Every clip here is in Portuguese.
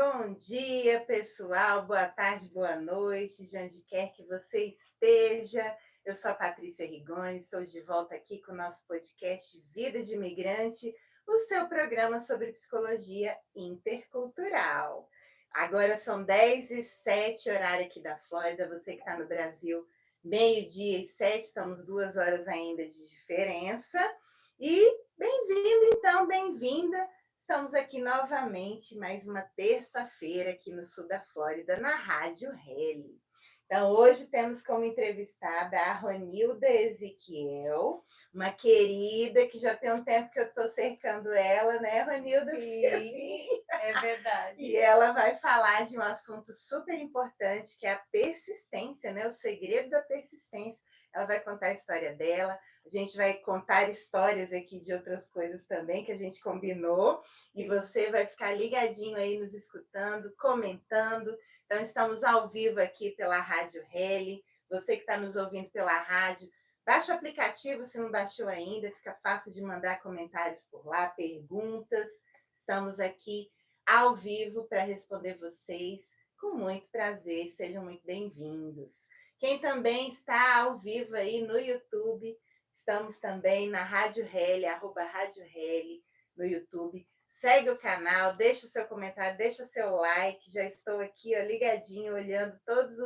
Bom dia, pessoal. Boa tarde, boa noite, de onde quer que você esteja. Eu sou a Patrícia Rigoni, estou de volta aqui com o nosso podcast Vida de Imigrante, o seu programa sobre psicologia intercultural. Agora são 10h07, horário aqui da Flórida. Você que está no Brasil, 12h07, estamos 2 horas ainda de diferença. E bem-vindo, então, bem-vinda. Estamos aqui novamente, mais uma terça-feira aqui no sul da Flórida, na Rádio Reli. Então, hoje temos como entrevistada a Ronilda Ezequiel, uma querida que já tem um tempo que eu estou cercando ela, né, Ronilda? Sim, é verdade. E ela vai falar de um assunto super importante, que é a persistência, né? O segredo da persistência. Ela vai contar a história dela, a gente vai contar histórias aqui de outras coisas também que a gente combinou, e você vai ficar ligadinho aí nos escutando, comentando. Então, estamos ao vivo aqui pela Rádio Reli. Você que está nos ouvindo pela rádio, baixa o aplicativo se não baixou ainda, fica fácil de mandar comentários por lá, perguntas. Estamos aqui ao vivo para responder vocês com muito prazer. Sejam muito bem-vindos. Quem também está ao vivo aí no YouTube, estamos também na Rádio Reli, @Rádio Reli no YouTube. Segue o canal, deixa o seu comentário, deixa o seu like. Já estou aqui, ó, ligadinho, olhando todos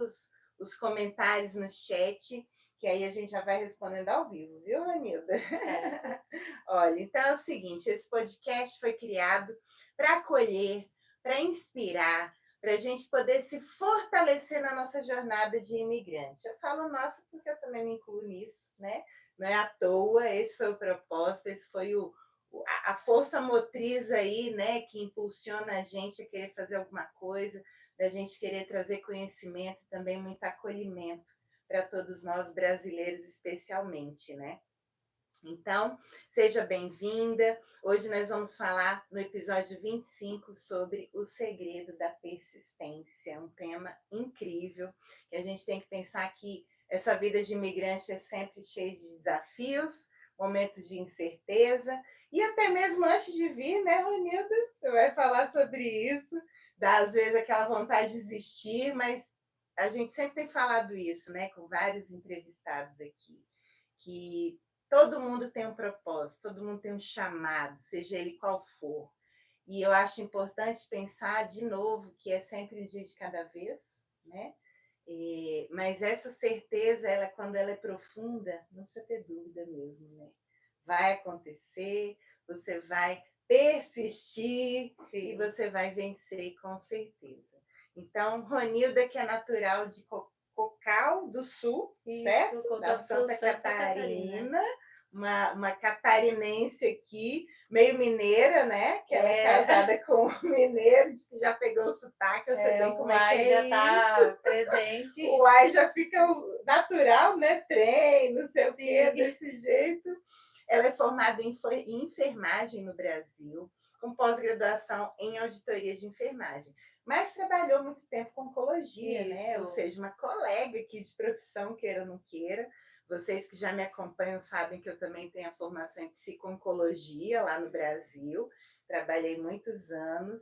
os comentários no chat, que aí a gente já vai respondendo ao vivo, viu, Anilda? Olha, então é o seguinte, esse podcast foi criado para acolher, para inspirar, para a gente poder se fortalecer na nossa jornada de imigrante. Eu falo nossa porque eu também me incluo nisso, né? Não é à toa, esse foi o propósito, esse foi a força motriz aí, né, que impulsiona a gente a querer fazer alguma coisa, da gente querer trazer conhecimento e também muito acolhimento para todos nós brasileiros, especialmente, né? Então, seja bem-vinda. Hoje nós vamos falar no episódio 25 sobre o segredo da persistência, um tema incrível, que a gente tem que pensar que essa vida de imigrante é sempre cheia de desafios, momentos de incerteza, e até mesmo antes de vir, né, Ronilda? Você vai falar sobre isso, dá às vezes aquela vontade de desistir, mas a gente sempre tem falado isso, né, com vários entrevistados aqui, que todo mundo tem um propósito, todo mundo tem um chamado, seja ele qual for. E eu acho importante pensar de novo que é sempre um dia de cada vez, né? Mas essa certeza, quando ela é profunda, não precisa ter dúvida mesmo, né? Vai acontecer, você vai persistir. Sim. E você vai vencer com certeza. Então, Ronilda, que é natural de Cocal do Sul, isso, certo? Cocal da do Sul, Santa Catarina. Uma catarinense aqui, meio mineira, né? Que ela é casada com um mineiro, diz que já pegou o sotaque, eu sei bem como é que é já isso. tá presente. O ai já fica natural, né? Trem, não sei o quê, desse jeito. Ela é formada em enfermagem no Brasil, com pós-graduação em auditoria de enfermagem, mas trabalhou muito tempo com oncologia, né? Ou seja, uma colega aqui de profissão, queira ou não queira. Vocês que já me acompanham sabem que eu também tenho a formação em psico-oncologia lá no Brasil, trabalhei muitos anos,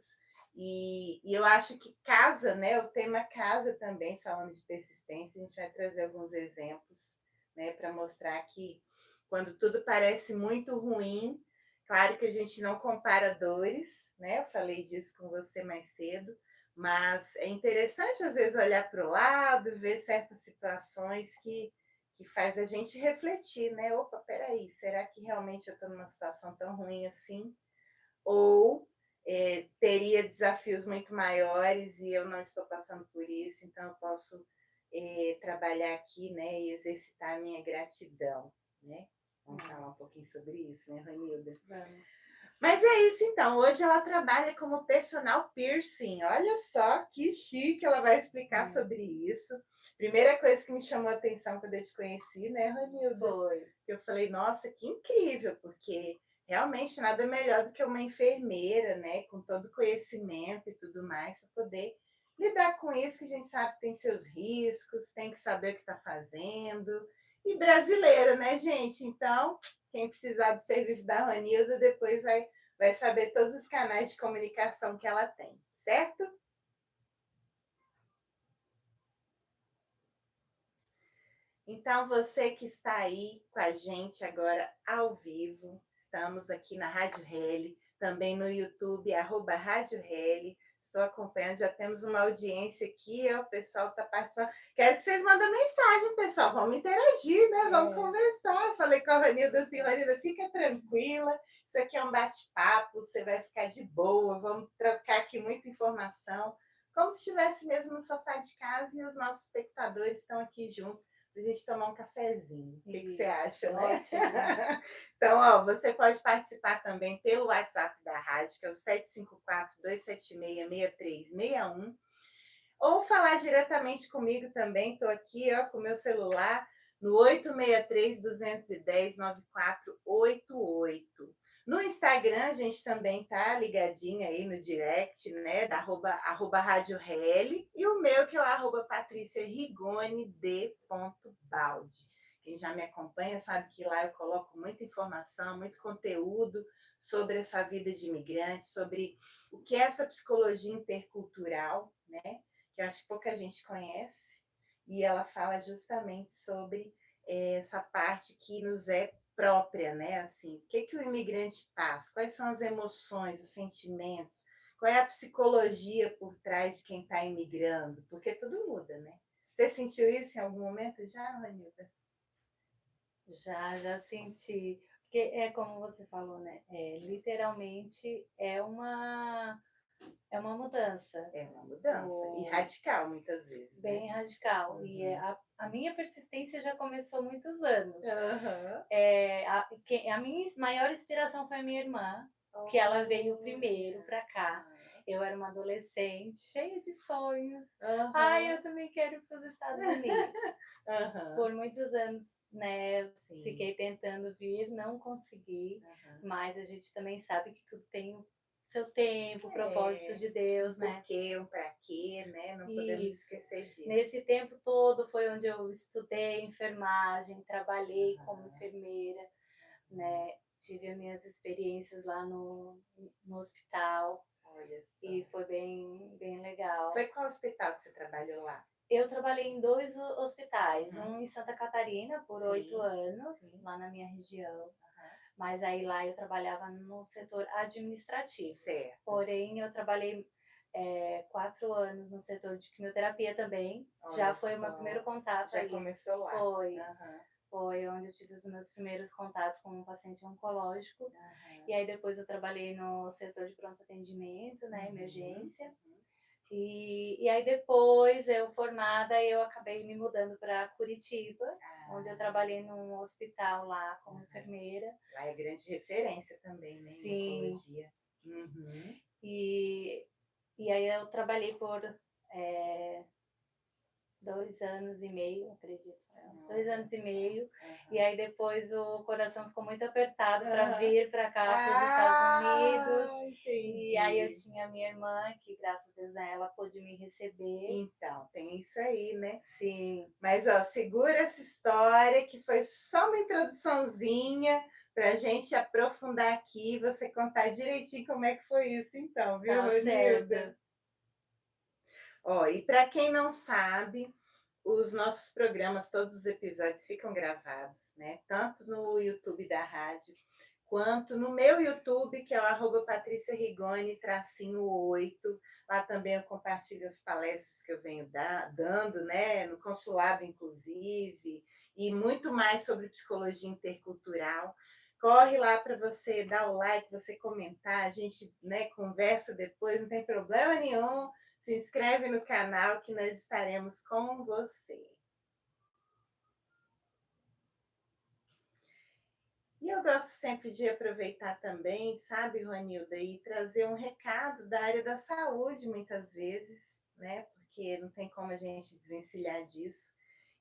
e eu acho que casa, né? O tema casa também, falando de persistência, a gente vai trazer alguns exemplos, né, para mostrar que quando tudo parece muito ruim, claro que a gente não compara dores, né? Eu falei disso com você mais cedo, mas é interessante às vezes olhar para o lado, ver certas situações que faz a gente refletir, né? Opa, peraí, será que realmente eu estou numa situação tão ruim assim? Ou teria desafios muito maiores e eu não estou passando por isso, então eu posso trabalhar aqui, né, e exercitar a minha gratidão, né? Vamos falar um pouquinho sobre isso, né, Ronilda? Vamos. Mas é isso, então. Hoje ela trabalha como personal piercing. Olha só que chique, ela vai explicar sobre isso. Primeira coisa que me chamou a atenção quando eu te conheci, né, Ronilda? Foi. Eu falei, nossa, que incrível, porque realmente nada melhor do que uma enfermeira, né, com todo o conhecimento e tudo mais, para poder lidar com isso, que a gente sabe que tem seus riscos, tem que saber o que está fazendo. E brasileira, né, gente? Então, quem precisar do serviço da Ronilda, depois vai saber todos os canais de comunicação que ela tem, certo? Então, você que está aí com a gente agora ao vivo, estamos aqui na Rádio Reli, também no YouTube, Rádio Reli. Estou acompanhando, já temos uma audiência aqui, ó, o pessoal está participando. Quero que vocês mandem mensagem, pessoal. Vamos interagir, né? Vamos conversar. Falei com a Ronilda assim, Ronilda, fica tranquila. Isso aqui é um bate-papo, você vai ficar de boa. Vamos trocar aqui muita informação. Como se estivesse mesmo no sofá de casa e os nossos espectadores estão aqui junto para a gente tomar um cafezinho. O que, que você acha, né? Ótimo. Então, ó, você pode participar também pelo WhatsApp da rádio, que é o 754-276-6361, ou falar diretamente comigo também. Estou aqui ó, com o meu celular no 863-210-9488. No Instagram, a gente também tá ligadinha aí no direct, né? Da arroba Rádio Reli, e o meu, que é o arroba patriciarigone.balde. Quem já me acompanha sabe que lá eu coloco muita informação, muito conteúdo sobre essa vida de imigrante, sobre o que é essa psicologia intercultural, né? Que eu acho que pouca gente conhece, e ela fala justamente sobre essa parte que nos é própria, né? Assim, o que, que o imigrante passa? Quais são as emoções, os sentimentos? Qual é a psicologia por trás de quem está imigrando? Porque tudo muda, né? Você sentiu isso em algum momento já, Ronilda? Já senti. Porque é como você falou, né? Literalmente é uma mudança. É uma mudança, e radical muitas vezes. Bem né? radical. E a minha persistência já começou há muitos anos. Uhum. A minha maior inspiração foi a minha irmã, que ela veio primeiro para cá. Eu era uma adolescente, cheia de sonhos. Ai, eu também quero ir para os Estados Unidos. Por muitos anos, né, fiquei tentando vir, não consegui. Mas a gente também sabe que tudo tem o seu tempo, o propósito de Deus, né? Porquê, um para quê, né? Não podemos esquecer disso. Nesse tempo todo foi onde eu estudei enfermagem, trabalhei como enfermeira, né? Tive as minhas experiências lá no hospital. Olha só. E foi bem legal. Foi qual hospital que você trabalhou lá? Eu trabalhei em 2 hospitais, um em Santa Catarina por 8 anos, lá na minha região. Mas aí lá eu trabalhava no setor administrativo. Certo. Porém, eu trabalhei 4 anos no setor de quimioterapia também. Olha já foi o só. meu primeiro contato Já ali. começou lá. Foi onde eu tive os meus primeiros contatos com um paciente oncológico. E aí depois eu trabalhei no setor de pronto atendimento, né, emergência. E aí depois, eu formada, eu acabei me mudando para Curitiba, onde eu trabalhei num hospital lá como enfermeira. Lá é grande referência também, né, em oncologia. E aí eu trabalhei por 2 anos e meio, acredito. Uns 2 anos e meio. E aí depois o coração ficou muito apertado para vir para cá, para os Estados Unidos. Entendi. E aí eu tinha a minha irmã, que graças a Deus ela pôde me receber. Então, tem isso aí, né? Sim. Mas, ó, segura essa história, que foi só uma introduçãozinha para a gente aprofundar aqui, você contar direitinho como é que foi isso, então, viu, Ronilda? Ó, e para quem não sabe, os nossos programas, todos os episódios ficam gravados, né? Tanto no YouTube da rádio, quanto no meu YouTube, que é o arroba Patrícia Rigoni, _8. Lá também eu compartilho as palestras que eu venho dando, né? No consulado, inclusive, e muito mais sobre psicologia intercultural. Corre lá para você dar o like, você comentar, a gente, né, conversa depois, não tem problema nenhum. Se inscreve no canal que nós estaremos com você. E eu gosto sempre de aproveitar também, sabe, Ronilda, e trazer um recado da área da saúde, muitas vezes, né? Porque não tem como a gente desvencilhar disso.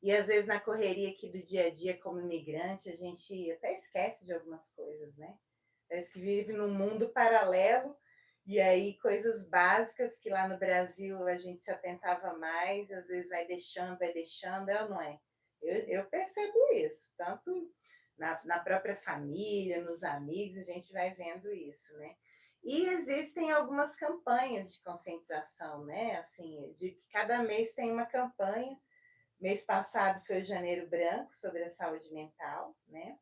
E às vezes na correria aqui do dia a dia como imigrante, a gente até esquece de algumas coisas, né? Parece que vive num mundo paralelo. E aí, coisas básicas que lá no Brasil a gente se atentava mais, às vezes vai deixando, é ou não é? Eu percebo isso, tanto na própria família, nos amigos, a gente vai vendo isso, né? E existem algumas campanhas de conscientização, né? Assim, de que cada mês tem uma campanha, Mês passado foi o Janeiro Branco, sobre a saúde mental, né?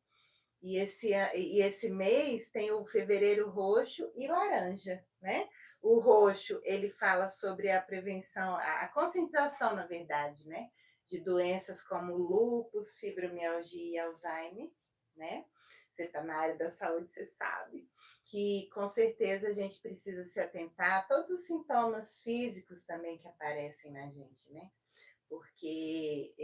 E esse mês tem o Fevereiro Roxo e Laranja, né? O roxo, ele fala sobre a prevenção, a conscientização, na verdade, né? De doenças como lúpus, fibromialgia e Alzheimer, né? Você está na área da saúde, você sabe que com certeza a gente precisa se atentar a todos os sintomas físicos também que aparecem na gente, né? Porque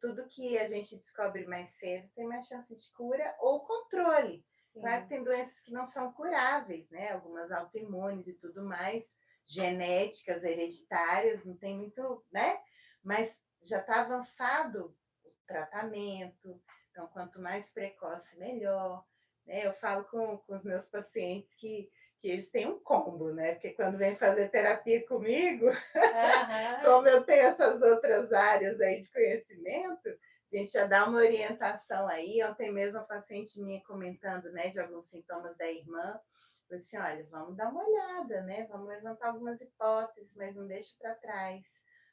tudo que a gente descobre mais cedo tem mais chance de cura ou controle. Claro que Sim. tem doenças que não são curáveis, né? Algumas autoimunes e tudo mais, genéticas, hereditárias, não tem muito, né? Mas já está avançado o tratamento, então quanto mais precoce, melhor. Né? Eu falo com os meus pacientes que eles têm um combo, né? Porque quando vem fazer terapia comigo, Aham. como eu tenho essas outras áreas aí de conhecimento, a gente já dá uma orientação aí. Ontem mesmo a paciente minha comentando, né, de alguns sintomas da irmã, falei assim, olha, vamos dar uma olhada, né, vamos levantar algumas hipóteses, mas não deixe para trás.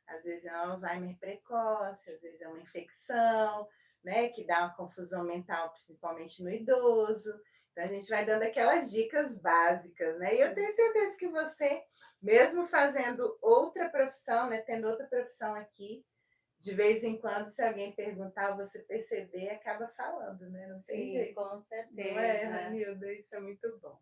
Às vezes é um Alzheimer precoce, às vezes é uma infecção, né, que dá uma confusão mental, principalmente no idoso. Então a gente vai dando aquelas dicas básicas, né? E eu tenho certeza que você, mesmo fazendo outra profissão, né, tendo outra profissão aqui, de vez em quando, se alguém perguntar ou você perceber, acaba falando, né? Não tem Sim, jeito. com Não é, certeza. Ranilda? Isso é muito bom.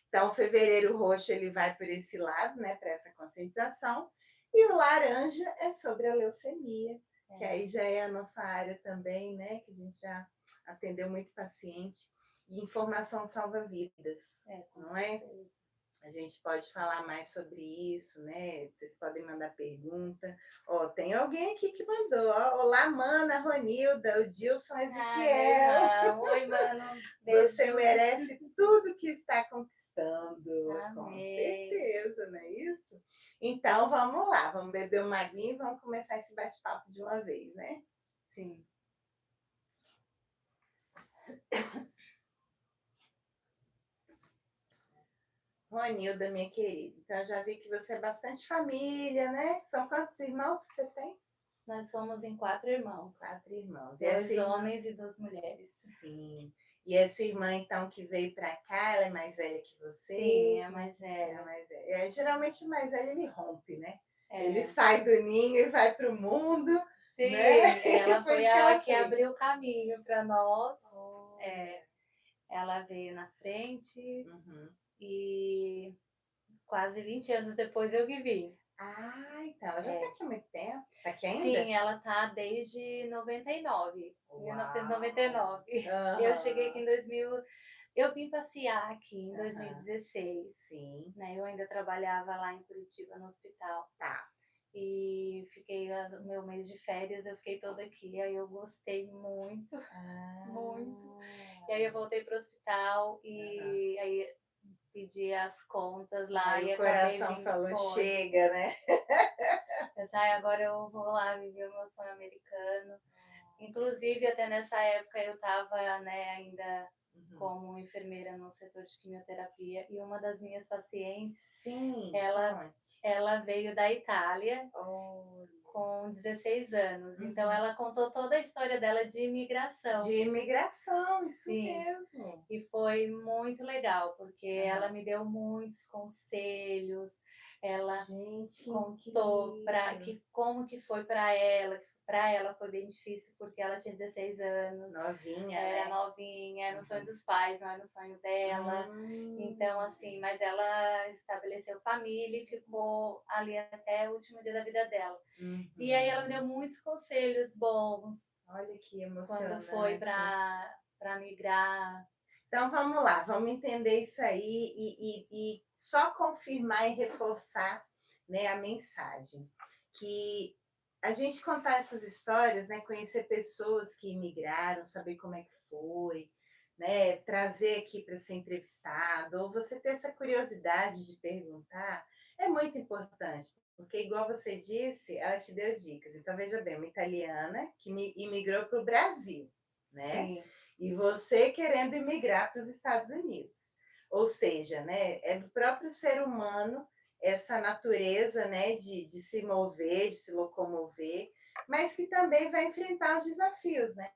Então, o fevereiro roxo ele vai por esse lado, né, para essa conscientização, e o laranja é sobre a leucemia, que aí já é a nossa área também, né, que a gente já atendeu muito paciente, e informação salva vidas, Com não é? certeza. A gente pode falar mais sobre isso, né? Vocês podem mandar pergunta. Ó, tem alguém aqui que mandou. Ó, olá, Mana, Ronilda, o Dilson Ai, meu Ezequiel. irmão. Oi, mano. Você Beijo. merece tudo que está conquistando. Com Amém. certeza, não é isso? Então, vamos lá. Vamos beber uma aguinha e vamos começar esse bate-papo de uma vez, né? Sim. Ronilda, minha querida. Então, eu já vi que você é bastante família, né? São quantos irmãos que você tem? Nós somos em 4 irmãos. 4 irmãos. E essa 2 irmã? homens e 2 mulheres. Sim. E essa irmã, então, que veio para cá, ela é mais velha que você? Sim, é a mais É a velha. mais velha. Geralmente o mais velho ele rompe, né? Ele É. sai do ninho e vai para o mundo, né? Sim, ela Foi foi isso que a ela que fez. abriu o caminho para nós. Olha. É, ela veio na frente Uhum. e quase 20 anos depois eu que vim. Ah, então ela já está É. aqui há muito tempo. Está aqui ainda? Sim, ela tá desde 99, Uau! 1999. Eu cheguei aqui Aham, em 2000, eu vim passear aqui em aham. 2016, Sim, né? Eu ainda trabalhava lá em Curitiba no hospital tá. e fiquei o meu mês de férias, eu fiquei toda aqui, aí eu gostei muito, muito. E aí eu Ah, voltei para o hospital aham. e aí pedi as contas lá Aí e o acabei coração vindo falou, embora. chega, né? Pensei, "Ai, agora eu vou lá viver o meu sonho americano." Inclusive, até nessa época eu estava, né, ainda Uhum. como enfermeira no setor de quimioterapia e uma das minhas pacientes, Sim, ela, conte. ela veio da Itália Olha. com 16 anos. Então, Uhum. ela contou toda a história dela de imigração. De imigração, isso Sim, mesmo. e foi muito legal, porque ela Aham. me deu muitos conselhos, ela Gente, que contou incrível. como que foi para ela foi bem difícil, porque ela tinha 16 anos, Novinha, era né? novinha, era no sonho Uhum. dos pais, não era no sonho dela. Então, Hum. assim, mas ela estabeleceu família e ficou ali até o último dia da vida dela. E aí ela me deu Uhum. muitos conselhos bons Olha que quando foi emocionante. para migrar. Então vamos lá, vamos entender isso aí e só confirmar e reforçar, né, a mensagem. Que a gente contar essas histórias, né, conhecer pessoas que imigraram, saber como é que foi, né, trazer aqui para ser entrevistado, ou você ter essa curiosidade de perguntar, é muito importante, porque, igual você disse, ela te deu dicas. Então, veja bem, uma italiana que imigrou para o Brasil, né? Sim, E você querendo imigrar para os Estados Unidos. Ou seja, né, é do próprio ser humano essa natureza, né, de se mover, de se locomover. mas que também vai enfrentar os desafios, né?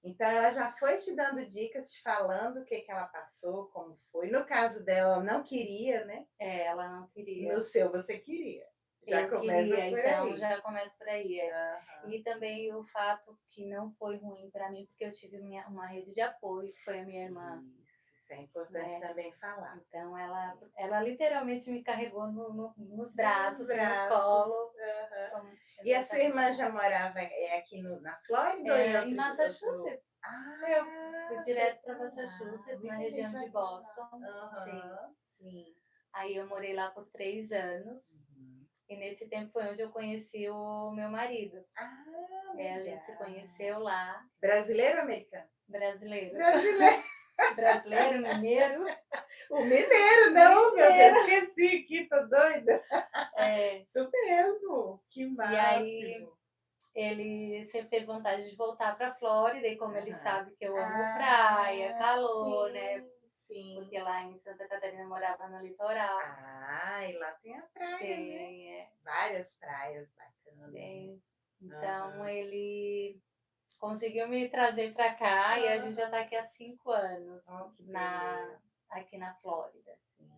Então, ela já foi te dando dicas, te falando o que que ela passou, como foi. No caso dela, ela não queria, né? Ela não No queria. seu, você queria. Já Eu começa queria, por então aí. já começa por aí. Aham. E também o fato que não foi ruim para mim, porque eu tive uma rede de apoio, que foi a minha irmã, Isso é importante né? também falar. Então ela literalmente me carregou nos braços, Nos assim, no braços. colo. Aham. E a sua irmã já morava aqui na Flórida ou em Em Massachusetts. Eu fui direto para Massachusetts, na muita gente região de vai pra lá. Boston. Sim. Aham, sim. Aí eu morei lá por 3 anos. Uhum. E nesse tempo foi onde eu conheci o meu marido. A gente se Legal. conheceu lá. Brasileiro ou americano? Brasileiro. Brasileiro. Brasileiro, mineiro. O mineiro, não, meu Deus, esqueci aqui, tô doida. Isso mesmo, que E aí máximo. ele sempre teve vontade de voltar para a Flórida, e como ele sabe que eu amo praia, Ah, calor, né? sim. Porque lá em Santa Catarina eu morava no litoral. E lá tem a praia, né? Tem, Várias praias bacanas. tem. Então ele conseguiu me trazer para cá e a gente já está aqui há 5 anos Que beleza. aqui na Flórida. Sim.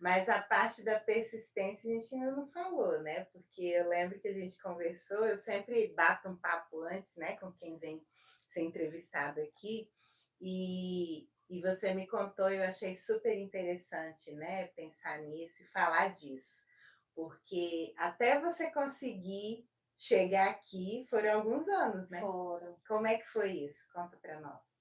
Mas a parte da persistência a gente ainda não falou, né? Porque eu lembro que a gente conversou, eu sempre bato um papo antes, né, com quem vem ser entrevistado aqui, e você me contou, eu achei super interessante, né, pensar nisso e falar disso. Porque até você conseguir chegar aqui foram alguns anos, né? Foram. Como é que foi isso? Conta para nós.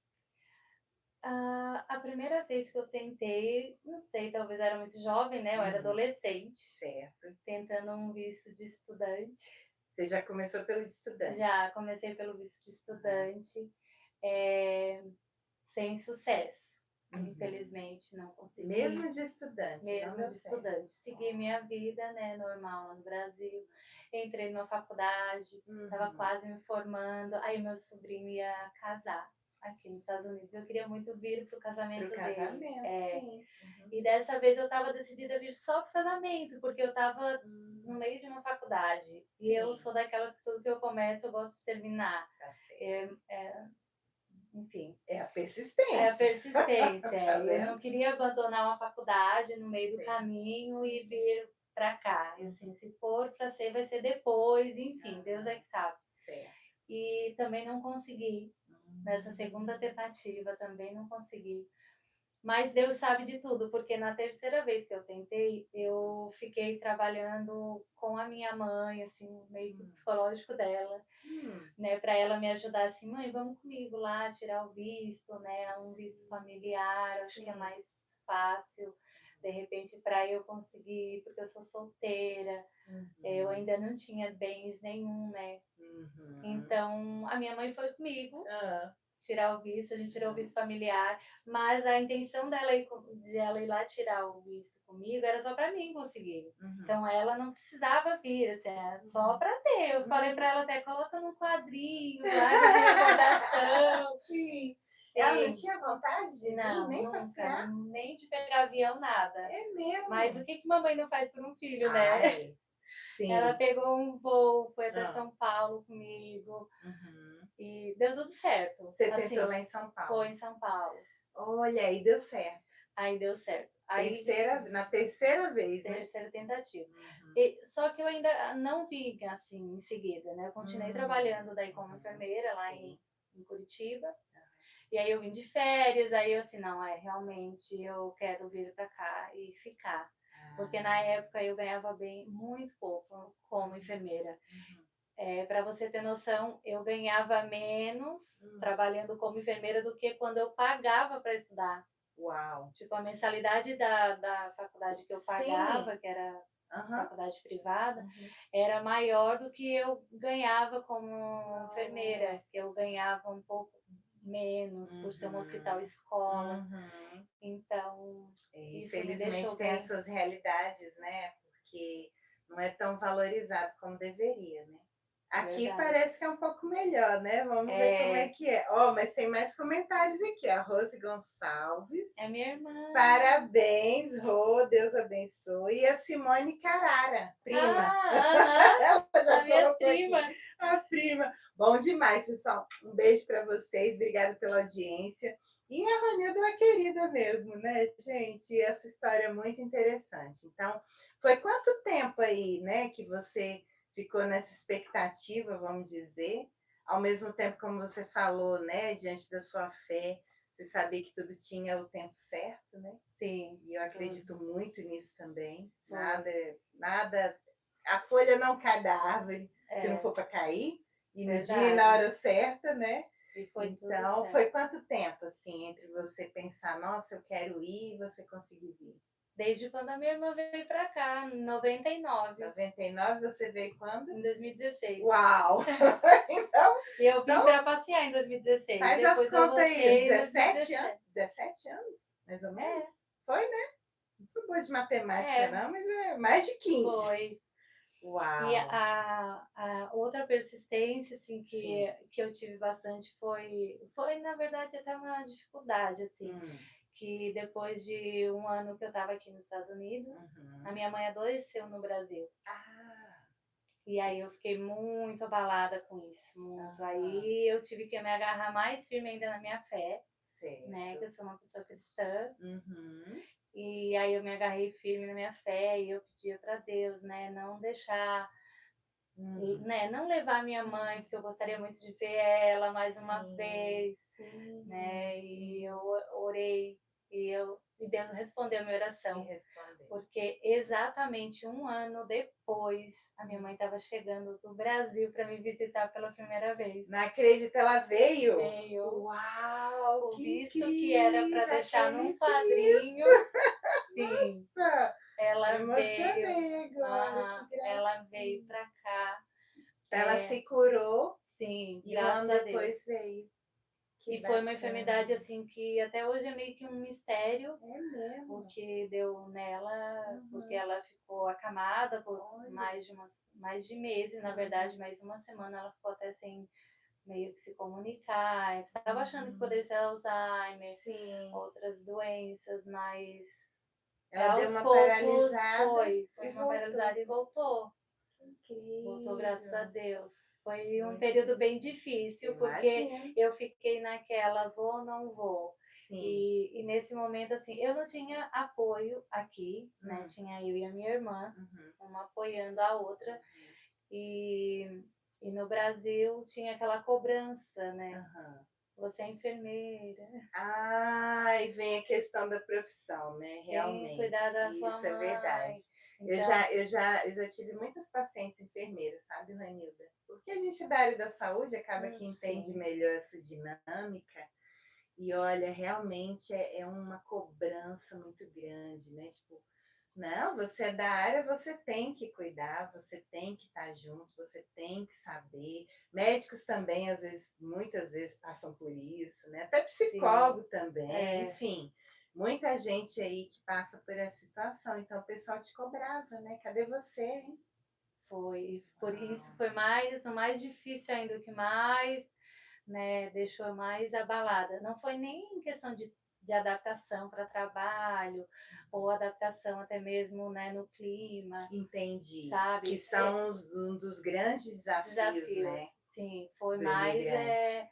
A primeira vez que eu tentei, não sei, talvez era muito jovem, né? Eu era adolescente, Certo. tentando um visto de estudante. Você já começou pelo de estudante? Já comecei pelo visto de estudante, sem sucesso. Infelizmente, não consegui. Mesmo de estudante? Mesmo de estudante. Segui minha vida, né, normal lá no Brasil. Entrei numa faculdade, estava quase me formando. Aí meu sobrinho ia casar aqui nos Estados Unidos. Eu queria muito vir para o casamento dele. Sim. E dessa vez eu estava decidida a vir só para o casamento, porque eu estava no meio de uma faculdade. E eu sou daquelas que tudo que eu começo eu gosto de terminar. Tá certo. Enfim. É a persistência. É a persistência. Eu não queria abandonar uma faculdade no meio do caminho e vir para cá. E assim, se for para ser, vai ser depois, enfim, Deus é que sabe. Certo. E também não consegui. Nessa segunda tentativa também não consegui. Mas Deus sabe de tudo, porque na terceira vez que eu tentei, eu fiquei trabalhando com a minha mãe, assim, meio que o psicológico dela, né, para ela me ajudar assim, mãe, vamos comigo lá tirar o visto, né, um visto familiar, acho que é mais fácil, de repente, para eu conseguir, porque eu sou solteira, eu ainda não tinha bens nenhum, né. Então, a minha mãe foi comigo tirar o visto, a gente tirou o visto familiar, mas a intenção dela de ela ir lá tirar o visto comigo era só para mim conseguir. Então ela não precisava vir, assim, é só para ter. Eu falei para ela até, coloca no quadrinho lá de recordação. Sim. Ela não tinha vontade de vir, nem passear? Nem de pegar avião, nada. É mesmo? Mas o que mamãe não faz por um filho, né? Sim. Ela pegou um voo, foi até São Paulo comigo. E deu tudo certo. Você tentou lá em São Paulo? Foi em São Paulo. Olha, aí deu certo. Aí deu certo. Na terceira vez, né? Terceira tentativa. Só que eu ainda não vim assim em seguida, né? Eu continuei trabalhando daí como enfermeira lá em Curitiba. E aí eu vim de férias, aí eu assim, não, realmente eu quero vir para cá e ficar. Porque na época eu ganhava muito pouco como enfermeira. Para você ter noção, eu ganhava menos trabalhando como enfermeira do que quando eu pagava para estudar. Uau! Tipo, a mensalidade da faculdade que eu pagava, que era faculdade privada, era maior do que eu ganhava como enfermeira. Eu ganhava um pouco menos por ser um hospital escola. Então, isso me deixou infelizmente tem essas realidades, né? Porque não é tão valorizado como deveria, né? Aqui verdade. parece que é um pouco melhor, né? Vamos ver como é que é. Ó, mas tem mais comentários aqui, a Rose Gonçalves. É minha irmã. Parabéns, Rô, Deus abençoe. E a Simone Carara, prima. Aham, Ela já as minhas colocou aqui. primas. A prima. Bom demais, pessoal. Um beijo para vocês. Obrigada pela audiência. E a Vanilda é uma querida mesmo, né, gente? Essa história é muito interessante. Então, foi quanto tempo aí, né, que você ficou nessa expectativa, vamos dizer, ao mesmo tempo, como você falou, né, diante da sua fé, você sabia que tudo tinha o tempo certo, né? Sim. E eu acredito muito nisso também. Foi. Nada, a folha não cai da árvore se não É, for para cair, e no dia e na verdade. hora certa, né? E foi tudo Então, certo. foi quanto tempo, assim, entre você pensar, nossa, eu quero ir, e você conseguir vir? Desde quando a minha irmã veio pra cá, em 99, 99, você veio quando? em 2016. Uau! Então, E eu vim pra passear em 2016. faz as Depois eu contas aí, voltei em 17 2017. anos? 17 anos, mais ou É. menos? Foi, né? Não sou boa de matemática, É. não, mas é mais de 15. Foi. E Uau! a outra persistência, assim, Sim. que eu tive bastante foi, na verdade, até uma dificuldade, assim, que depois de um ano que eu estava aqui nos Estados Unidos, a minha mãe adoeceu no Brasil. Ah, E aí eu fiquei muito abalada com isso, muito. Aí eu tive que me agarrar mais firme ainda na minha fé, né, que eu certo. sou uma pessoa cristã. Uhum. E aí eu me agarrei firme na minha fé e eu pedia para Deus, né, não deixar, né, não levar minha mãe, porque eu gostaria muito de ver ela mais uma vez, Sim. né? E eu orei e Deus respondeu a minha E oração, respondeu. porque exatamente um ano depois a minha mãe estava chegando do Brasil para me visitar pela primeira vez. Não acredito, ela veio? Veio. Uau, O que visto incrível! que era para deixar num padrinho, sim. Nossa, Ela me veio. emocionei agora, que Ela veio gracinha. para cá. Ela se curou Sim, e um graças ano a Deus. depois veio. Que E foi uma bacana. enfermidade assim que até hoje é meio que um mistério É mesmo? o que deu nela, porque ela ficou acamada por mais de meses, na verdade, mais uma semana ela ficou até sem meio que se comunicar. Eu estava achando que poderia ser Alzheimer, Sim. outras doenças, mas Ela deu aos uma poucos paralisada foi e uma voltou. paralisada e voltou. Incrível. Voltou, graças a Deus. Foi um Muito período bem interessante. difícil, porque Imagino. eu fiquei naquela, vou ou não vou. Sim. E nesse momento, assim, eu não tinha apoio aqui, né? Tinha eu e a minha irmã, uma apoiando a outra. E no Brasil tinha aquela cobrança, né? Você é enfermeira, Ah, e vem a questão da profissão, né? tem que Realmente. cuidar da sua Isso é mãe. verdade. Então, Eu já tive muitas pacientes enfermeiras, sabe, Ranilda? Porque a gente da área da saúde acaba que entende sim. melhor essa dinâmica. E olha, realmente é uma cobrança muito grande, né? Tipo, não, você é da área, você tem que cuidar, você tem que estar junto, você tem que saber. Médicos também, às vezes, muitas vezes passam por isso, né? Até psicólogo também, enfim. Muita gente aí que passa por essa situação. Então, o pessoal te cobrava, né? Cadê você, hein? Foi, por isso foi mais, o mais difícil ainda, o que mais, né, deixou mais abalada. Não foi nem em questão de adaptação para trabalho, ou adaptação até mesmo, né, no clima. Entendi. Sabe? Que são um dos grandes desafios, né? Sim, foi Do mais, imigrante.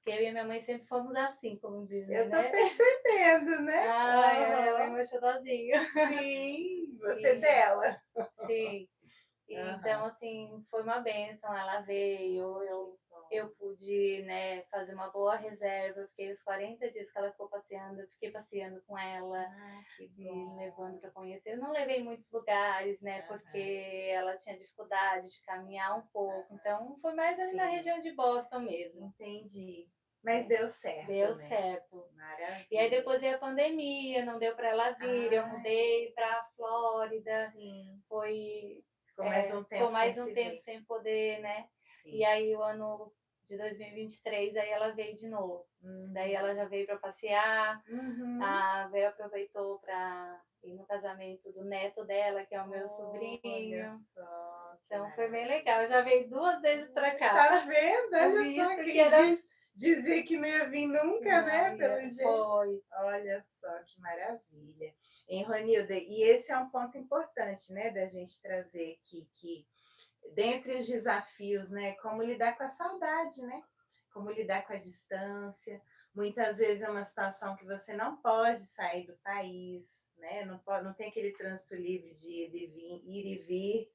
porque eu e minha mãe sempre fomos assim, como dizem, Eu tô né? percebendo, né? Ai, ela é meu xodózinho. Sim, você dela. Sim. Então, assim, foi uma bênção, ela veio, eu pude, né, fazer uma boa reserva, eu fiquei os 40 dias que ela ficou passeando, eu fiquei passeando com ela, me levando para conhecer. Eu não levei em muitos lugares, né, porque ela tinha dificuldade de caminhar um pouco, então foi mais ali na região de Boston mesmo. Entendi. Mas deu certo, Deu né? certo. Maravilha. E aí depois veio a pandemia, não deu para ela vir, eu mudei para Flórida. Sim. Foi Ficou mais um tempo ficou mais sem um se tempo ver. sem poder, né? Sim. E aí o ano de 2023, aí ela veio de novo. Daí ela já veio para passear, veio, aproveitou para ir no casamento do neto dela, que é o meu sobrinho. Olha só, então foi bem legal, já veio 2 vezes para cá. Tá vendo? Olha só, quem dizia que não ia vir nunca, né? Pelo jeito. Foi. Olha só que maravilha. Hein, Ronilda, e esse é um ponto importante, né, da gente trazer aqui, que dentre os desafios, né, como lidar com a saudade, né? Como lidar com a distância. Muitas vezes é uma situação que você não pode sair do país, né? Não tem aquele trânsito livre de ir e vir,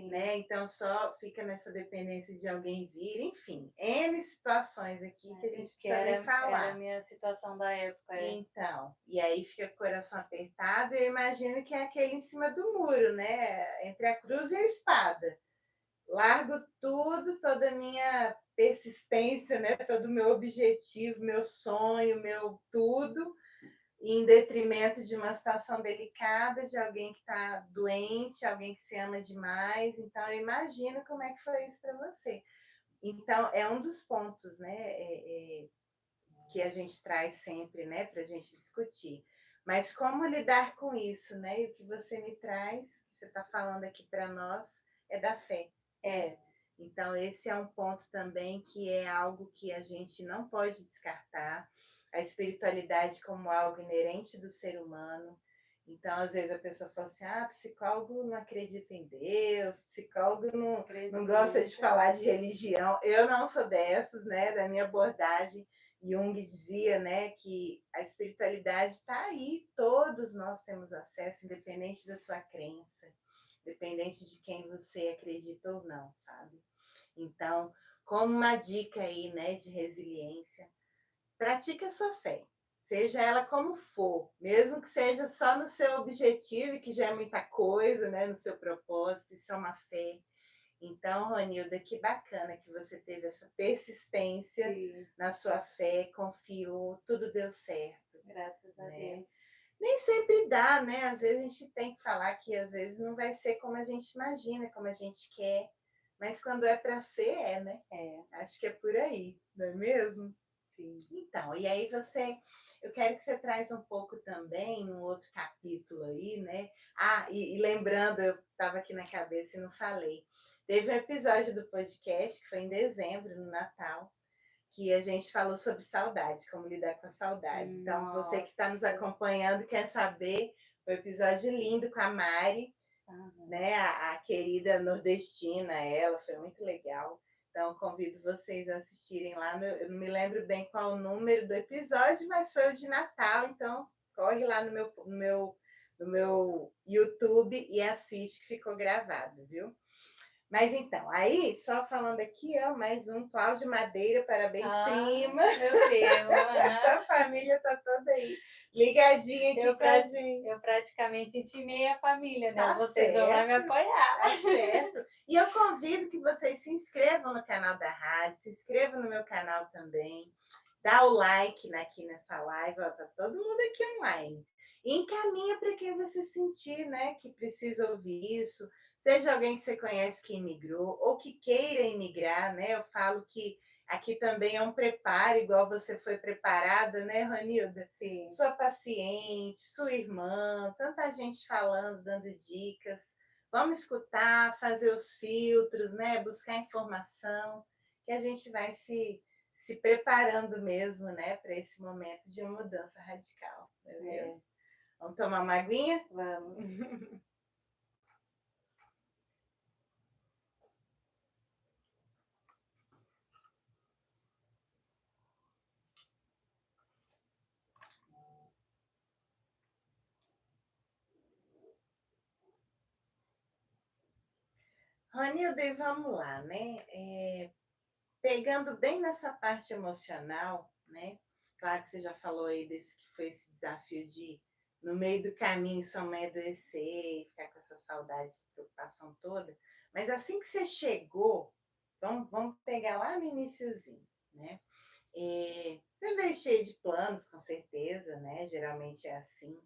né? Então só fica nessa dependência de alguém vir, enfim, N situações aqui que a gente precisa nem falar. Era a minha situação da época. Então, e aí fica com o coração apertado, e eu imagino que é aquele em cima do muro, né? Entre a cruz e a espada. Largo tudo, toda a minha persistência, né? Todo o meu objetivo, meu sonho, meu tudo, em detrimento de uma situação delicada, de alguém que está doente, alguém que se ama demais. Então, eu imagino como é que foi isso para você. Então, é um dos pontos, né? Que a gente traz sempre, né? Para a gente discutir. Mas como lidar com isso, né? E o que você me traz, que você está falando aqui para nós, é da fé. Então, esse é um ponto também que é algo que a gente não pode descartar. A espiritualidade como algo inerente do ser humano. Então, às vezes a pessoa fala assim, psicólogo não acredita em Deus, psicólogo não gosta de falar de religião. Eu não sou dessas, né? Da minha abordagem, Jung dizia, né, que a espiritualidade está aí, todos nós temos acesso, independente da sua crença, independente de quem você acredita ou não, sabe? Então, como uma dica aí, né, de resiliência, pratique a sua fé, seja ela como for, mesmo que seja só no seu objetivo, e que já é muita coisa, né, no seu propósito, isso é uma fé. Então, Ronilda, que bacana que você teve essa persistência na sua fé, confiou, tudo deu certo. Graças a Deus. Nem sempre dá, né? Às vezes a gente tem que falar que às vezes não vai ser como a gente imagina, como a gente quer, mas quando é para ser, né? Acho que é por aí, não é mesmo? Sim. Então, e aí eu quero que você traz um pouco também, num outro capítulo aí, né? E lembrando, eu estava aqui na cabeça e não falei. Teve um episódio do podcast, que foi em dezembro, no Natal, que a gente falou sobre saudade, como lidar com a saudade. Então, você que está nos acompanhando, quer saber, foi um episódio lindo com a Mari, né? A querida nordestina, ela, foi muito legal. Então, convido vocês a assistirem lá. Eu não me lembro bem qual o número do episódio, mas foi o de Natal. Então, corre lá no meu YouTube e assiste, que ficou gravado, viu? Mas então, aí, só falando aqui, mais um Cláudio Madeira, parabéns, prima. Meu Deus. A família tá toda aí, ligadinha aqui com a gente. Eu praticamente intimei a família, né? Tá Vocês certo, vão lá me apoiar. Tá certo. E eu convido que vocês se inscrevam no canal da rádio, se inscrevam no meu canal também, dá o like aqui nessa live, ó, tá todo mundo aqui online. E encaminha para quem você sentir, né, que precisa ouvir isso. Seja alguém que você conhece que imigrou ou que queira imigrar, né? Eu falo que aqui também é um preparo, igual você foi preparada, né, Ronilda? Sim. Sua paciente, sua irmã, tanta gente falando, dando dicas. Vamos escutar, fazer os filtros, né? Buscar informação, que a gente vai se preparando mesmo, né, para esse momento de uma mudança radical. Vamos tomar uma aguinha? Vamos. Ronilda, e vamos lá, né? Pegando bem nessa parte emocional, né? Claro que você já falou aí desse que foi esse desafio de, no meio do caminho, sua mãe adoecer, ficar com essa saudade, essa preocupação toda. Mas assim que você chegou, vamos pegar lá no iniciozinho, né? Você veio cheio de planos, com certeza, né? Geralmente é assim.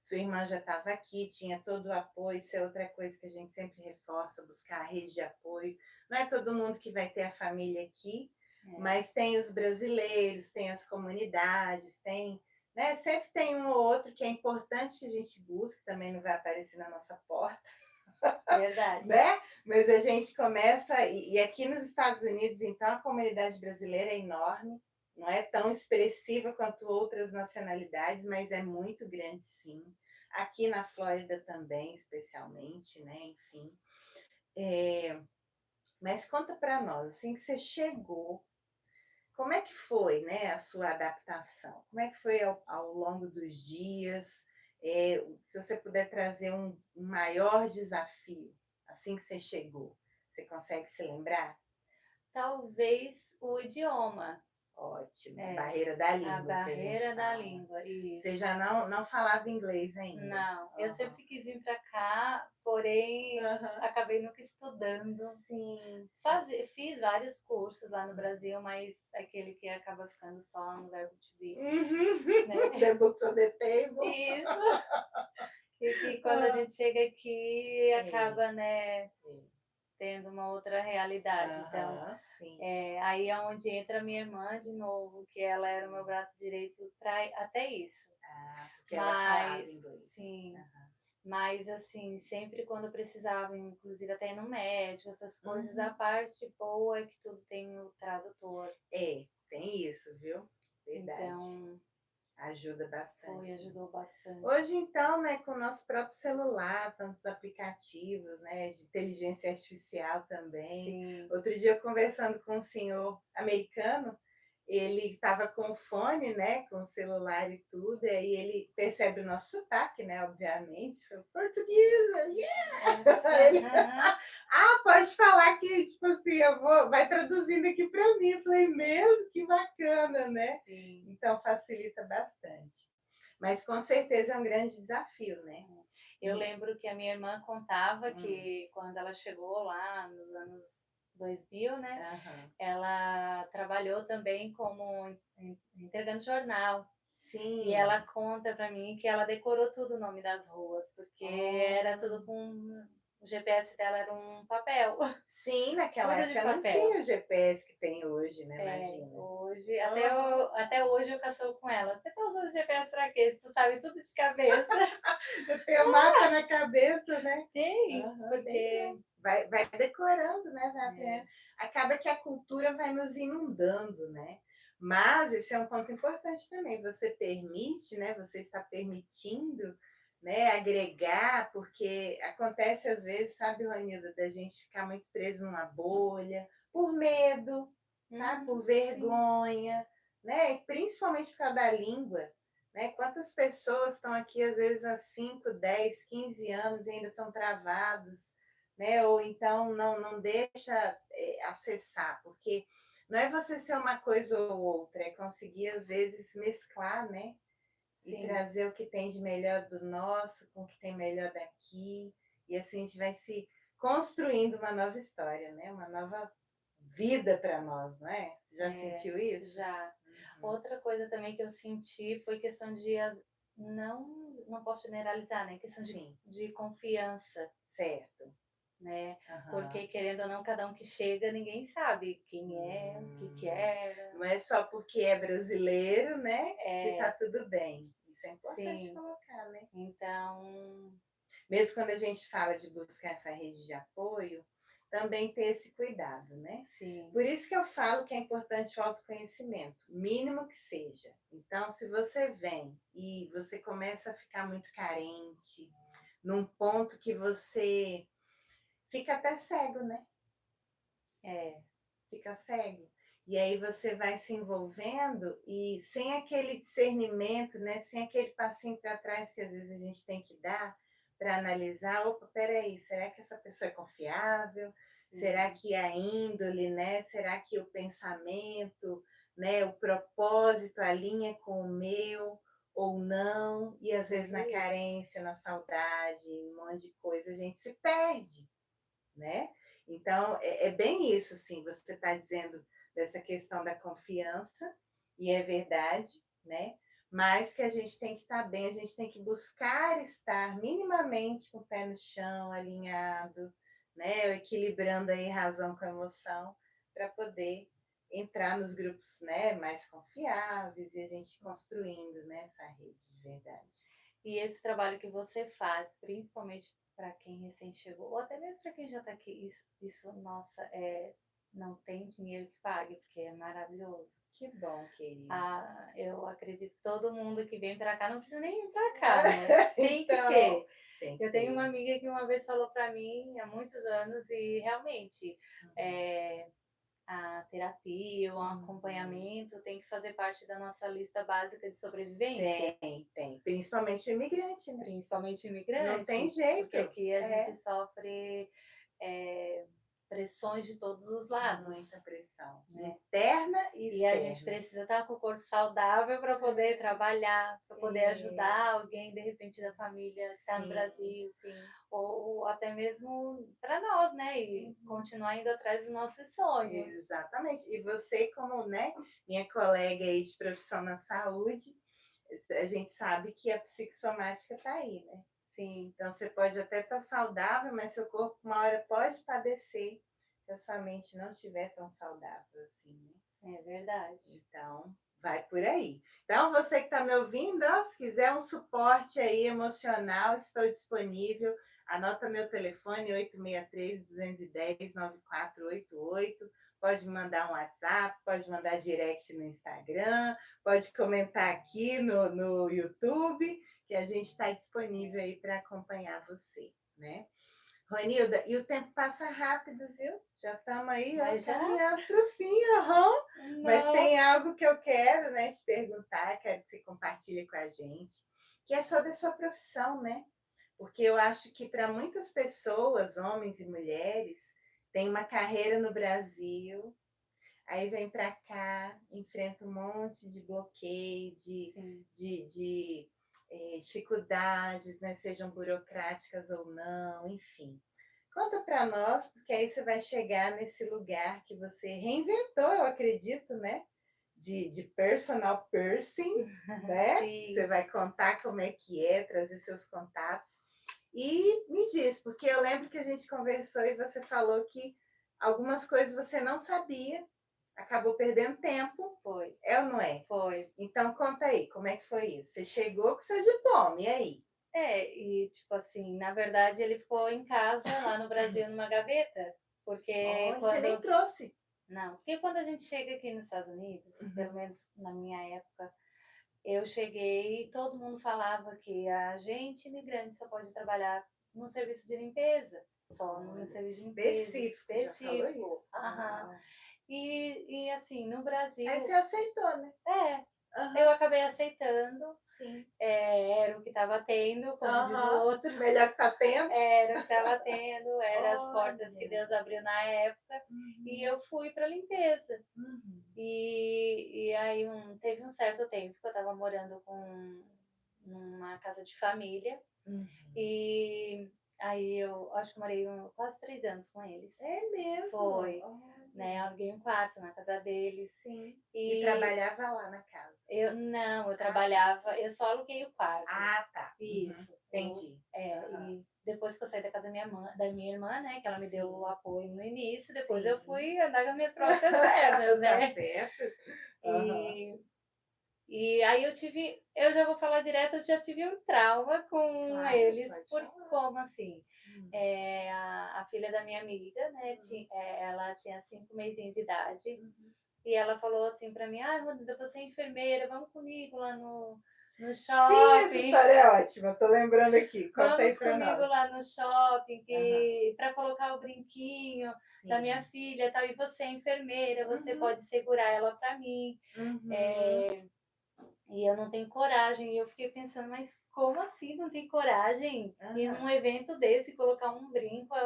Sua irmã já estava aqui, tinha todo o apoio. Isso é outra coisa que a gente sempre reforça, buscar a rede de apoio. Não é todo mundo que vai ter a família aqui, Mas tem os brasileiros, tem as comunidades, tem, né? Sempre tem um ou outro que é importante que a gente busque, também não vai aparecer na nossa porta, Verdade. né? Mas a gente começa, e aqui nos Estados Unidos, então, a comunidade brasileira é enorme, não é tão expressiva quanto outras nacionalidades, mas é muito grande, sim. Aqui na Flórida também, especialmente, né? Enfim. Mas conta para nós, assim que você chegou, como é que foi, né, a sua adaptação? Como é que foi ao longo dos dias? Se você puder trazer um maior desafio, assim que você chegou, você consegue se lembrar? Talvez o idioma. Ótimo, a É, barreira da a língua que a gente barreira da fala. língua, Você isso. já não falava inglês ainda? Não, eu Aham. sempre quis vir para cá, porém Aham. acabei nunca estudando. Sim, sim. Fiz vários cursos lá no Brasil, mas aquele que acaba ficando só no verbo to be, né? The books on the table. Isso. E que quando a Ah, gente chega aqui é, acaba, né, é. tendo uma outra realidade. Então, Aham, sim. aí é onde entra minha irmã de novo, que ela era o meu braço direito para até isso. Ah, porque ela falava Mas, inglês. sim, Aham. mas assim, sempre quando eu precisava, inclusive até ir no médico, essas coisas, a Uhum. parte boa é que tudo tem o tradutor. É, tem isso, viu? Verdade. Então, Ajuda bastante, né? ajudou bastante. Hoje, então, né, com o nosso próprio celular, tantos aplicativos, né, de inteligência artificial também. Sim. Outro dia, eu conversando com um senhor americano, ele estava com o fone, né, com o celular e tudo, e aí ele percebe o nosso sotaque, né, obviamente, falou, portuguesa, yeah! Ele, ah, pode falar que, tipo assim, vai traduzindo aqui para mim. Eu falei, mesmo? Que bacana, né? Sim. Então, facilita bastante. Mas com certeza é um grande desafio, né? Eu E, lembro que a minha irmã contava hum, que quando ela chegou lá nos anos 2000, né, aham. ela trabalhou também como entregando jornal. E ela Sim, conta para mim que ela decorou tudo o nome das ruas, porque era oh, tudo com o GPS dela era um papel, sim, naquela tudo de época não papel. tinha o GPS que tem hoje, né? É, Imagina. hoje, Aham. até hoje eu caçoo com ela. Você tá usando GPS pra quê? Se tu sabe tudo de cabeça. Eu tenho mapa na cabeça, né? Tem, Aham, tem porque mesmo. Vai decorando, né? Vai é, aprendendo. Acaba que a cultura vai nos inundando, né? Mas esse é um ponto importante também. Você permite, né? Você está permitindo, né? Agregar, porque acontece às vezes, sabe, Ronilda, da gente ficar muito preso numa bolha, por medo, sabe? Por sim, vergonha, né? E principalmente por causa da língua, né? Quantas pessoas estão aqui, às vezes, há 5, 10, 15 anos e ainda estão travados, né? Ou então não deixa acessar, porque não é você ser uma coisa ou outra, é conseguir, às vezes, mesclar, né? E sim, trazer o que tem de melhor do nosso com o que tem melhor daqui. E assim a gente vai se construindo uma nova história, né? Uma nova vida para nós, não é? Você já é, sentiu isso? já. Uhum. Outra coisa também que eu senti foi questão de não posso generalizar, né? Questão Sim, de confiança, certo. né? Aham. Porque querendo ou não, cada um que chega, ninguém sabe quem é, o que era. Não é só porque é brasileiro, né, que tá É, tudo bem. Isso é importante sim. colocar, né? Então, Mesmo quando a gente fala de buscar essa rede de apoio, também ter esse cuidado, né? sim, Por isso que eu falo que é importante o autoconhecimento, mínimo que seja. Então, se você vem e você começa a ficar muito carente, num ponto que você fica até cego, né? é, Fica cego. E aí você vai se envolvendo e sem aquele discernimento, né, sem aquele passinho para trás que às vezes a gente tem que dar para analisar, opa, peraí, será que essa pessoa é confiável? Será sim, que a índole, né? Será que o pensamento, né, o propósito alinha com o meu ou não? E às vezes tudo na isso. carência, na saudade, um monte de coisa, a gente se perde, né? Então, é bem isso, assim, você está dizendo dessa questão da confiança, e é verdade, né? Mas que a gente tem que estar bem, a gente tem que buscar estar minimamente com o pé no chão, alinhado, né? Equilibrando aí razão com emoção, para poder entrar nos grupos, né, mais confiáveis e a gente construindo, né, essa rede de verdade. E esse trabalho que você faz, principalmente para quem recém chegou, ou até mesmo para quem já está aqui, isso, nossa, não tem dinheiro que pague, porque é maravilhoso. Que bom, querida. Eu acredito que todo mundo que vem para cá não precisa nem vir para cá, né? Tem que Então, ter. tem que Eu tenho ter. uma amiga que uma vez falou para mim, há muitos anos, e realmente a terapia, o acompanhamento tem que fazer parte da nossa lista básica de sobrevivência. Tem. Principalmente o imigrante, né? Principalmente o Não tem imigrante, jeito. porque aqui a gente sofre pressões de todos os lados. Muita pressão, né? Interna e E externa. a gente precisa estar com o corpo saudável para poder trabalhar, para poder ajudar alguém, de repente, da família que está no Brasil, ou até mesmo para nós, né? E continuar indo atrás dos nossos sonhos. Exatamente. E você, como, né, minha colega aí de profissão na saúde, a gente sabe que a psicossomática está aí, né? Sim. Então você pode até estar saudável, mas seu corpo uma hora pode padecer se a sua mente não estiver tão saudável assim, né? É verdade. Então, vai por aí. Então, você que está me ouvindo, ó, se quiser um suporte aí emocional, estou disponível. Anota meu telefone, 863-210-9488. Pode me mandar um WhatsApp, pode mandar direct no Instagram, pode comentar aqui no YouTube, que a gente está disponível aí para acompanhar você, né? Ronilda, e o tempo passa rápido, viu? Já estamos aí, ó, caminhando para o fim, Mas tem algo que eu quero, né, te perguntar, quero que você compartilhe com a gente, que é sobre a sua profissão, né? Porque eu acho que para muitas pessoas, homens e mulheres, tem uma carreira no Brasil, aí vem para cá, enfrenta um monte de bloqueio, de dificuldades, né, sejam burocráticas ou não, enfim. Conta para nós, porque aí você vai chegar nesse lugar que você reinventou, eu acredito, né? De personal piercing, né? Sim. Você vai contar como é que é, trazer seus contatos. E me diz, porque eu lembro que a gente conversou e você falou que algumas coisas você não sabia, acabou perdendo tempo. Foi. É ou não é? Foi. Então conta aí, como é que foi isso? Você chegou com seu diploma, e aí? E tipo assim, na verdade ele ficou em casa, lá no Brasil, numa gaveta, porque Você nem trouxe? Não, porque quando a gente chega aqui nos Estados Unidos, pelo menos na minha época, eu cheguei e todo mundo falava que a gente imigrante só pode trabalhar no serviço de limpeza, só no serviço de limpeza. Específico. Já falou isso? Aham. E assim, no Brasil... Aí você aceitou, né? Eu acabei aceitando. Sim. Era o que estava tendo, como diz o outro. Melhor que tá tendo. Era o que estava tendo, eram as portas que Deus abriu na época. E eu fui para limpeza. E aí teve um certo tempo que eu estava morando numa casa de família. E aí eu acho que morei quase 3 anos com eles. É mesmo? Foi. Né, aluguei um quarto na casa deles. Sim. E trabalhava lá na casa? Eu trabalhava, eu só aluguei o quarto. Tá. Isso. Entendi. E depois que eu saí da casa da minha irmã, né, que ela me deu o apoio no início, depois Sim. eu fui andar com as minhas próprias pernas, né? Tá certo. E aí eu já vou falar direto, eu já tive um trauma com eles, como assim? A filha da minha amiga, né, ela tinha 5 mesinhos de idade, e ela falou assim pra mim, Rodrigo, você é enfermeira, vamos comigo lá no shopping. Sim, essa história é ótima, tô lembrando aqui. Conta aí Vamos pra comigo nós. lá no shopping para colocar o brinquinho da minha filha, tal, e você é enfermeira, você pode segurar ela para mim. E eu não tenho coragem. E eu fiquei pensando, mas como assim não tem coragem? Ir num evento desse, colocar um brinco,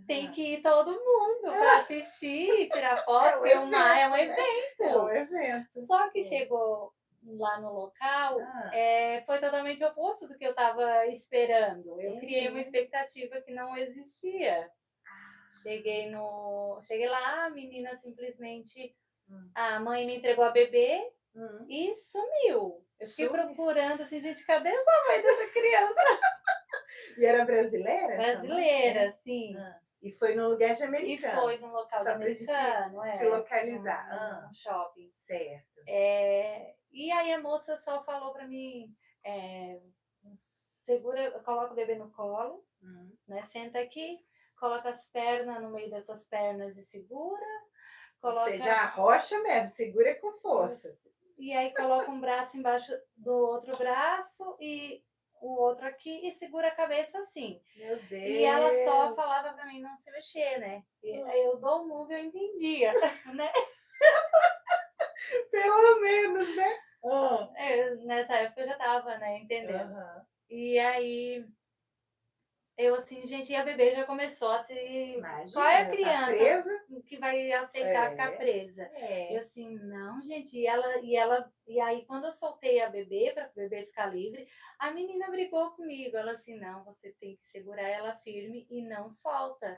tem que ir todo mundo para assistir, tirar foto, filmar, é um evento. É um evento. Só que chegou lá no local, foi totalmente oposto do que eu estava esperando. Eu criei uma expectativa que não existia. Cheguei lá, a menina simplesmente, a mãe me entregou a bebê e sumiu. Eu fiquei procurando assim, gente, cadê essa mãe dessa criança? E era brasileira? Brasileira, sim. E foi num lugar de E americano. foi num local de Só pra gente americano, se localizar. num shopping. Certo. E aí a moça só falou para mim, segura, coloca o bebê no colo, né? Senta aqui, coloca as pernas no meio das suas pernas e segura, coloca... Você já arrocha mesmo, segura com força. E aí coloca um braço embaixo do outro braço e o outro aqui e segura a cabeça assim. Meu Deus! E ela só falava para mim não se mexer, né? E aí eu dou um move e eu entendia, né? Pelo menos, né? Nessa época eu já tava, né, entendendo. E aí eu assim, gente, e a bebê já começou a se... Imagina, Qual é a tá criança presa? que vai aceitar ficar presa? Eu assim, não, gente, e aí quando eu soltei a bebê para o bebê ficar livre, a menina brigou comigo. Ela assim, não, você tem que segurar ela firme e não solta.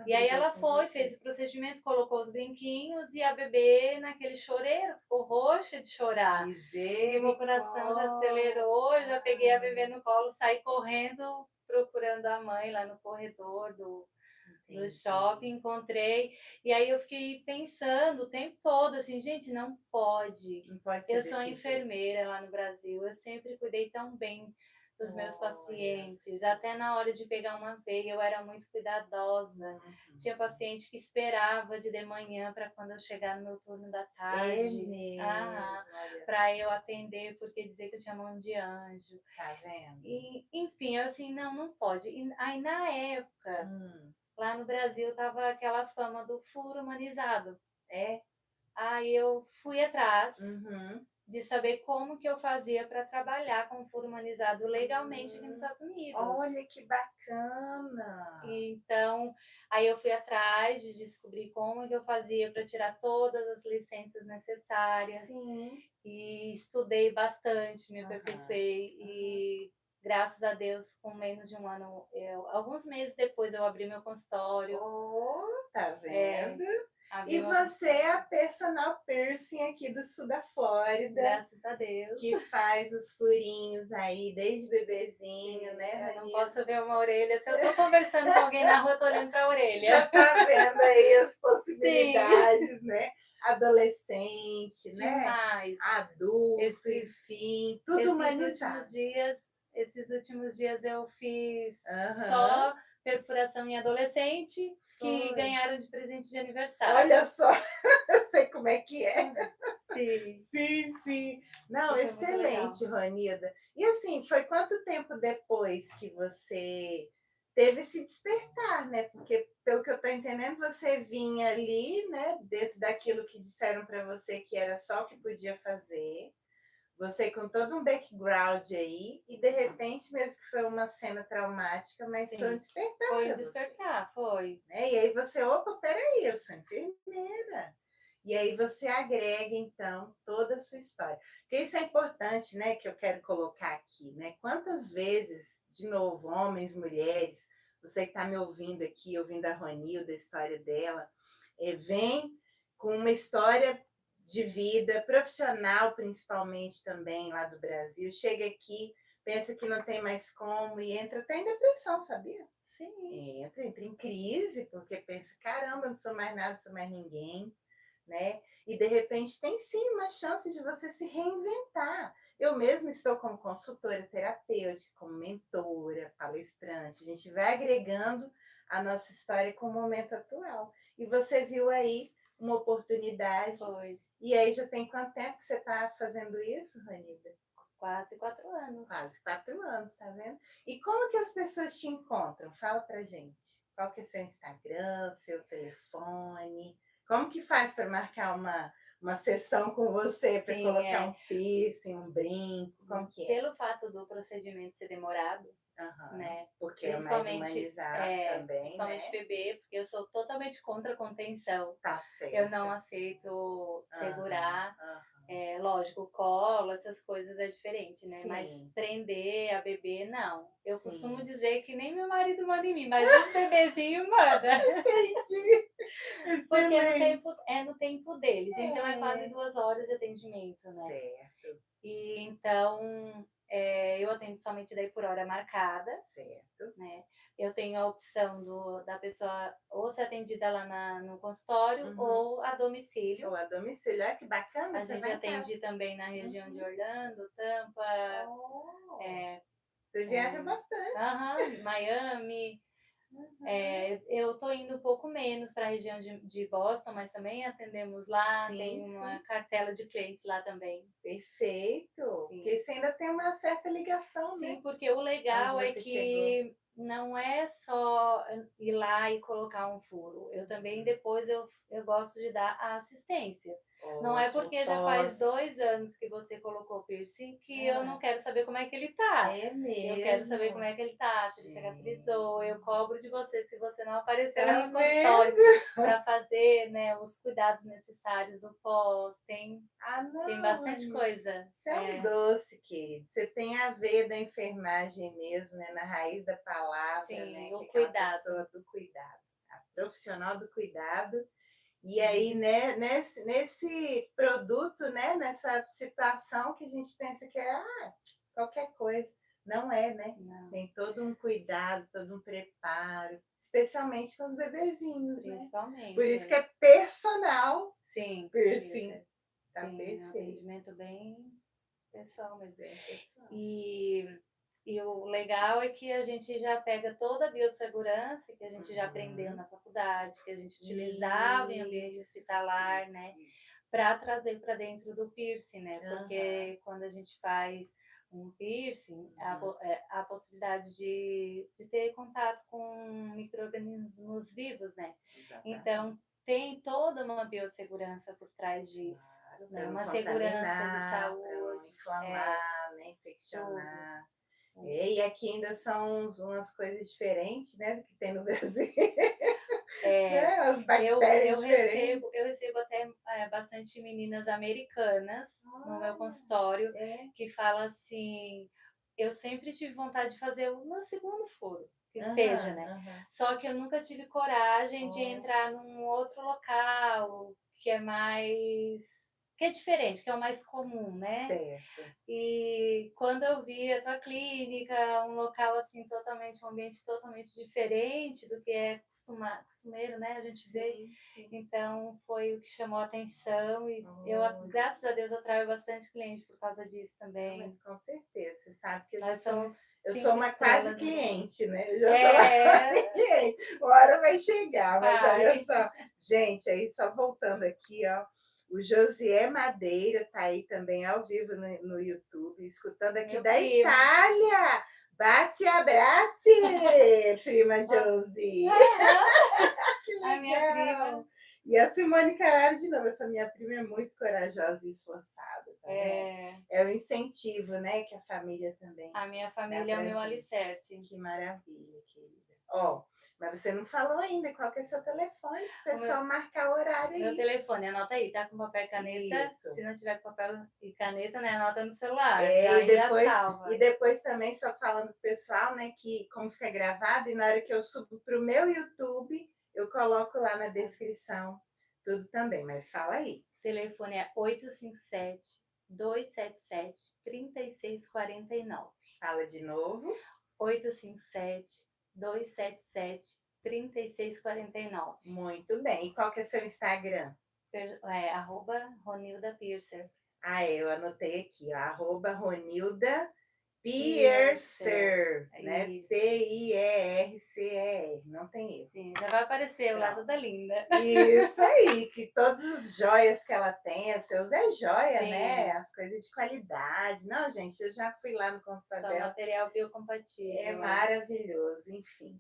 E aí ela foi, fez o procedimento, colocou os brinquinhos e a bebê naquele choreiro, ficou roxa de chorar. E meu coração já acelerou, já peguei a bebê no colo, saí correndo, procurando a mãe lá no corredor do shopping, encontrei. E aí eu fiquei pensando o tempo todo, assim, gente, não pode. Não pode ser Eu sou desse enfermeira lá no Brasil, eu sempre cuidei tão bem dos meus pacientes, até na hora de pegar uma veia eu era muito cuidadosa. Tinha paciente que esperava de manhã para quando eu chegar no meu turno da tarde, para eu atender, porque dizer que eu tinha mão de anjo. Tá vendo? E, enfim, eu assim, não pode. E aí na época, lá no Brasil tava aquela fama do furo humanizado. Aí eu fui atrás de saber como que eu fazia para trabalhar com furo humanizado legalmente aqui nos Estados Unidos. Olha que bacana! Então, aí eu fui atrás de descobrir como que eu fazia para tirar todas as licenças necessárias. E estudei bastante, me aperfeiçoei e graças a Deus, com menos de um ano, alguns meses depois eu abri meu consultório. Tá vendo? E você é a personal piercing aqui do sul da Flórida. Graças a Deus. Que faz os furinhos aí, desde bebezinho, né? Eu não posso ver uma orelha. Se eu tô conversando com alguém na rua, eu tô olhando pra orelha. Já tá vendo aí as possibilidades, né? Adolescente, demais, né? Adulto, enfim, tudo humanizado. Esses últimos dias eu fiz só perfuração em adolescente, que ganharam de presente de aniversário. Olha só, eu sei como é que é. Sim. Não, excelente, Ronilda. E assim, foi quanto tempo depois que você teve esse despertar, né? Porque, pelo que eu estou entendendo, você vinha ali, né, dentro daquilo que disseram para você que era só o que podia fazer. Você com todo um background aí, e de repente, mesmo que foi uma cena traumática, mas foi um despertar. Foi um despertar, foi. Né? E aí você, opa, peraí, eu sou enfermeira. E aí você agrega, então, toda a sua história. Porque isso é importante, né, que eu quero colocar aqui, né? Quantas vezes, de novo, homens, mulheres, você que está me ouvindo aqui, ouvindo a Ronilda, a história dela, vem com uma história de vida profissional, principalmente também lá do Brasil, chega aqui, pensa que não tem mais como e entra até em depressão, sabia? Sim. Entra em crise, porque pensa, caramba, não sou mais nada, não sou mais ninguém, né? E de repente tem sim uma chance de você se reinventar. Eu mesma estou como consultora terapêutica, como mentora, palestrante, a gente vai agregando a nossa história com o momento atual. E você viu aí uma oportunidade. Foi. E aí já tem quanto tempo que você está fazendo isso, Ronilda? Quase 4 anos. Quase 4 anos, tá vendo? E como que as pessoas te encontram? Fala pra gente. Qual que é seu Instagram, seu telefone? Como que faz para marcar uma sessão com você, para colocar um piercing, um brinco? Como que é? Pelo fato do procedimento ser demorado, né? Porque é mais humanizado também, principalmente né? bebê, porque eu sou totalmente contra a contenção. Tá certo. Eu não aceito segurar. Lógico, colo, essas coisas é diferente, né? Mas prender a bebê, não. Eu costumo dizer que nem meu marido manda em mim, mas os bebezinhos manda. Entendi. Porque é no tempo deles. Então é quase 2 horas de atendimento, né? Certo. E então eu atendo somente daí por hora marcada, Certo. né? Eu tenho a opção da pessoa ou ser atendida lá no consultório Uhum. ou a domicílio. Ou a domicílio. Olha que bacana, A você gente vai em casa. atende também na região de Uhum. Orlando, Tampa, Oh, você viaja bastante. Miami. Uhum. Eu tô indo um pouco menos para a região de Boston, mas também atendemos lá, Sim, tem uma sim. cartela de clientes lá também. Perfeito. Porque Sim. você ainda tem uma certa ligação, né? Sim, porque o Onde legal é você chegou. que não é só ir lá e colocar um furo. Eu também Uhum. depois eu gosto de dar a assistência. Não é Ótimo. porque já faz Pós. 2 anos que você colocou o piercing que eu não Ah, quero saber como é que ele tá. é Eu quero saber como mesmo. é que ele tá, se ele cicatrizou. Eu Gente. cobro de você se você não aparecer lá Tá no consultório vendo? para fazer, né, os cuidados necessários do pós. Ah, Tem não, bastante Anil. coisa. Você é um doce, querido. Você tem a veia da enfermagem mesmo, né? Na raiz da palavra, né? Sim, Que o é aquela cuidado. pessoa do cuidado, a profissional do cuidado. E aí, Sim. né, nesse produto, né? Nessa situação que a gente pensa que é qualquer coisa. Não é, né? Não. Tem todo um cuidado, todo um preparo, especialmente com os bebezinhos, né? Por Principalmente, isso que é. é personal Sim, piercing. piercing. Tá Sim, é um perfeito. atendimento bem pessoal mesmo. Bem pessoal. E, e o legal é que a gente já pega toda a biossegurança que a gente já aprendeu Uhum. na faculdade, que a gente utilizava em ambiente hospitalar, né, Isso. para trazer para dentro do piercing, né? Aham. Porque quando a gente faz um piercing, Uhum. a possibilidade de ter contato com micro-organismos vivos, né? Exatamente. Então, tem toda uma biossegurança por trás disso, Claro, né? para não Uma segurança de contaminar, para não saúde, inflamar, né, tudo. infeccionar. E aqui ainda são umas coisas diferentes, né, do que tem no Brasil, É, né, as bactérias diferentes. eu recebo até bastante meninas americanas no meu Olha, consultório é. que falam assim: eu sempre tive vontade de fazer o meu segundo furo, que seja, Aham, né? aham. Só que eu nunca tive coragem de Ó, entrar num outro local que é mais. Que é diferente, que é o mais comum, né? certo. E quando eu vi a tua clínica, um local assim totalmente, um ambiente totalmente diferente do que é costumeiro, né, a gente vê, Sim, sim. então foi o que chamou a atenção e Olha. graças a Deus, atraio bastante cliente por causa disso Não, também. mas com certeza, você sabe que Nós somos eu sou 5 uma quase estrelas no Google. cliente, né, eu já sou uma quase É, cliente, uma hora vai chegar, mas olha vai. só, gente, aí só voltando aqui, ó, o Josié Madeira tá aí também ao vivo no YouTube, escutando aqui Meu da primo. Itália. Bate abrace, prima Ó, Josi. aham, Que a minha prima. legal! E a Simone Caralho de novo, essa minha prima é muito corajosa e esforçada, tá vendo? É, É o incentivo, né, que a família também a minha dá família é o pra meu gente. alicerce. Que maravilha, querida. Ó, mas você não falou ainda qual que é seu telefone, pro O meu pessoal marcar o horário Meu aí. telefone, anota aí, tá com papel e caneta? Isso. Se não tiver com papel e caneta, né, anota no celular, É, já e salva. depois também, só falando pro pessoal, né, que como fica gravado, e na hora que eu subo pro meu YouTube, eu coloco lá na descrição tudo também, mas fala aí. O telefone é 857-277-3649. Fala de novo. 857-277-3649. Muito bem. E qual que é seu Instagram? Ronilda Piercer. Ah, eu anotei aqui, ó, @Ronilda Piercer. Piercer, É né? isso. Piercer, não tem erro. Sim, já vai aparecer lá Pronto. toda linda. Isso aí, que todas as joias que ela tem, os seus é joia, né? Sim, As coisas de qualidade. Não, gente, eu já fui lá no consultório só dela, material é biocompatível, é. maravilhoso, enfim.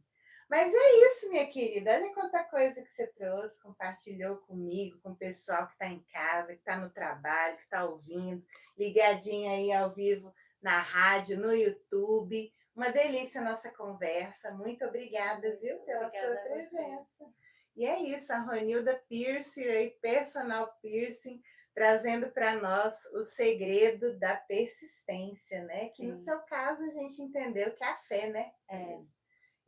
Mas é isso, minha querida. Olha quanta coisa que você trouxe, compartilhou comigo, com o pessoal que está em casa, que está no trabalho, que está ouvindo, ligadinho aí ao vivo na rádio, no YouTube. Uma delícia a nossa conversa. Muito obrigada, viu, pela sua Obrigada a você. presença. E é isso, a Ronilda Piercing, aí, personal piercing, trazendo para nós o segredo da persistência, né? Que no Sim, seu caso a gente entendeu que é a fé, né? é.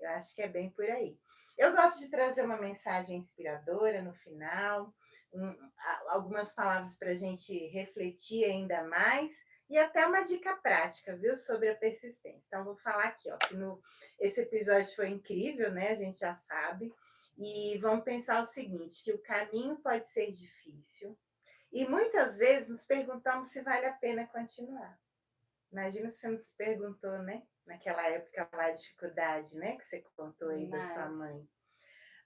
Eu acho que é bem por aí. Eu gosto de trazer uma mensagem inspiradora no final, algumas palavras para a gente refletir ainda mais. e até uma dica prática, viu, sobre a persistência. Então, vou falar aqui, ó, que esse episódio foi incrível, né? A gente já sabe. E vamos pensar o seguinte, que o caminho pode ser difícil, e muitas vezes nos perguntamos se vale a pena continuar. Imagina se você nos perguntou, né? Naquela época lá, a dificuldade, né? Que você contou aí da sua Demais. mãe.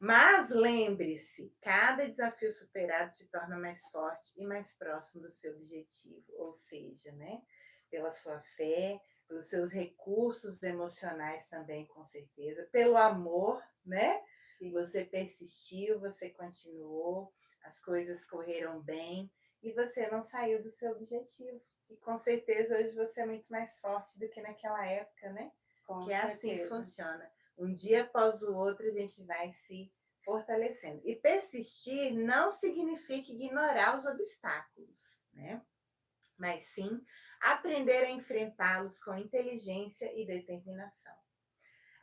Mas lembre-se, cada desafio superado te torna mais forte e mais próximo do seu objetivo, ou seja, né, pela sua fé, pelos seus recursos emocionais também, com certeza, pelo amor, né? Sim. Você persistiu, você continuou, as coisas correram bem e você não saiu do seu objetivo. E com certeza hoje você é muito mais forte do que naquela época, né? Com Que é assim que certeza. funciona. Um dia após o outro a gente vai se fortalecendo. E persistir não significa ignorar os obstáculos, né? Mas sim aprender a enfrentá-los com inteligência e determinação.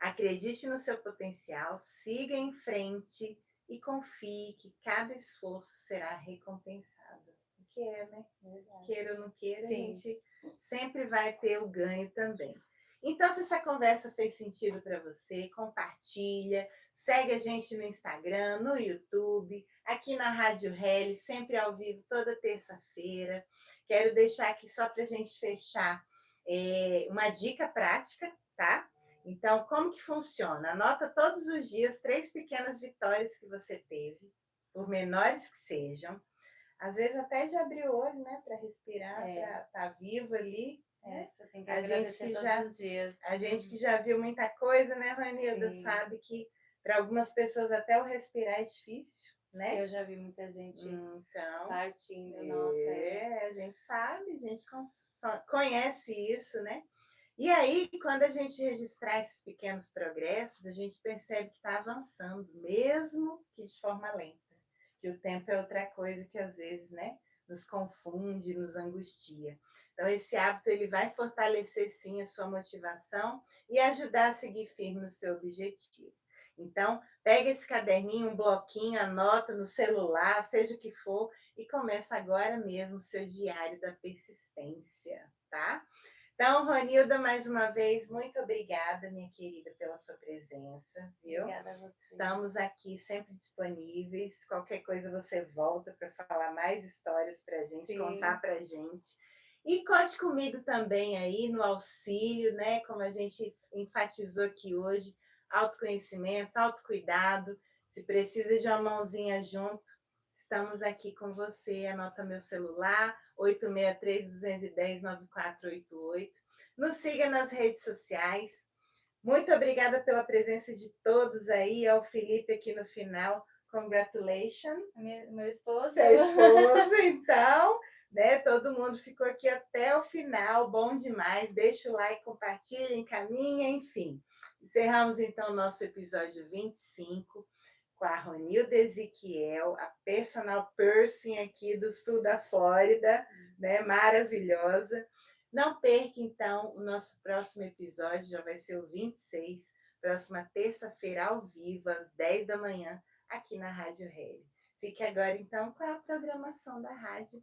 Acredite no seu potencial, siga em frente e confie que cada esforço será recompensado. O que é, né? Verdade. Queira ou não queira, Sim. a gente sempre vai ter o ganho também. Então, se essa conversa fez sentido para você, compartilha, segue a gente no Instagram, no YouTube, aqui na Rádio Heli, sempre ao vivo, toda terça-feira. Quero deixar aqui só para a gente fechar uma dica prática, tá? Então, como que funciona? Anota todos os dias 3 pequenas vitórias que você teve, por menores que sejam. Às vezes até de abrir o olho, né, para respirar, para estar vivo ali, né? Você tem que A gente agradecer que todos já os dias. a gente que já viu muita coisa, né, Ronilda, Sim. sabe que para algumas pessoas até o respirar é difícil, né? Eu já vi muita gente Então, partindo, nossa. a gente sabe, a gente conhece isso, né? E aí, quando a gente registrar esses pequenos progressos, a gente percebe que está avançando, mesmo que de forma lenta. Que o tempo é outra coisa que às vezes, né, nos confunde, nos angustia. Então, esse hábito ele vai fortalecer sim a sua motivação e ajudar a seguir firme no seu objetivo. Então, pega esse caderninho, um bloquinho, anota no celular, seja o que for, e começa agora mesmo o seu diário da persistência, tá? Então, Ronilda, mais uma vez, muito obrigada, minha querida, pela sua presença, viu? Obrigada a você. Estamos aqui sempre disponíveis. Qualquer coisa você volta para falar mais histórias para a gente, Sim. contar para a gente. E conte comigo também aí no auxílio, né? Como a gente enfatizou aqui hoje, autoconhecimento, autocuidado. Se precisa de uma mãozinha junto, estamos aqui com você. Anota meu celular, 863-210-9488. Nos siga nas redes sociais. Muito obrigada pela presença de todos aí, ao Felipe aqui no final. Congratulations. Meu esposo. Seu esposo, então, né? Todo mundo ficou aqui até o final, bom demais. Deixa o like, compartilha, encaminha, enfim. Encerramos então o nosso episódio 25 com a Ronilda Ezequiel, a personal person aqui do sul da Flórida, né? Maravilhosa. Não perca, então, o nosso próximo episódio, já vai ser o 26, próxima terça-feira, ao vivo, às 10 da manhã, aqui na Rádio Heli. Fique agora, então, com a programação da rádio